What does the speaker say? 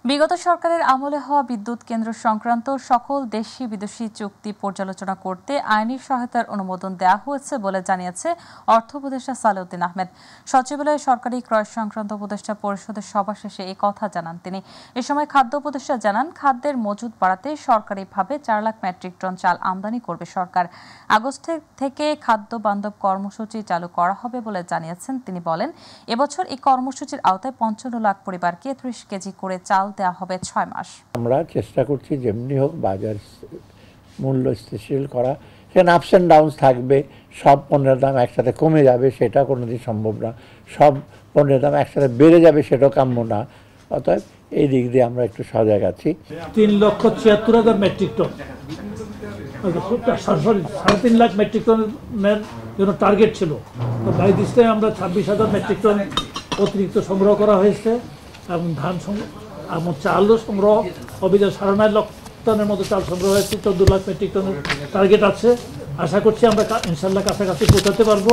বিগত সরকারের আমলে হওয়া বিদ্যুৎ কেন্দ্র সংক্রান্ত সকল দেশি বিদেশি চুক্তি পর্যালোচনা করতে আইনি সহায়তার অনুমোদন দেওয়া হয়েছে বলে জানিয়েছে অর্থ উপদেষ্টা সালেউদ্দিন আহমেদ। সচিবালয়ে সরকারি ক্রয় সংক্রান্ত উপদেষ্টা পরিষদের সভা শেষে এই কথা জানান তিনি। এ সময় খাদ্য উপদেষ্টা জানান, খাদ্যের মজুত বাড়াতে সরকারিভাবে 4 লাখ মেট্রিক টন চাল আমদানি করবে সরকার। আগস্ট থেকে খাদ্য বান্ধব কর্মসূচি চালু করা হবে বলে জানিয়েছেন তিনি। বলেন, এবছর এই কর্মসূচির আওতায় 55 লাখ পরিবারকে 30 কেজি করে চাল দেওয়া হবে 6 মাস। আমরা চেষ্টা করছি যেমনি হোক বাজার মূল্য স্থিতিশীল করা। সেখানে আপস অ্যান্ড ডাউনস থাকবে, সব পণ্যের দাম একসাথে কমে যাবে সেটা কোনোদিন সম্ভব না, সব পণ্যের দাম একসাথে বেড়ে যাবে সেটাও কাম্য না। অতএব এই দিক দিয়ে আমরা একটু সজাগ আছি। 3,76,000 মেট্রিক টন, 3.5 লাখ মেট্রিক টনের জন্য টার্গেট ছিল। তো বাই দিস টাইম আমরা 26,000 মেট্রিক টন অতিরিক্ত সংগ্রহ করা হয়েছে এবং ধান এবং চালও সংগ্রহ অভিযান 9.5 লাখ টনের মতো চাল সংগ্রহ হয়েছে। 14 লাখ মেট্রিক টনের টার্গেট আছে। আশা করছি আমরা ইনশাল্লাহ কাছাকাছি পৌঁছাতে পারবো।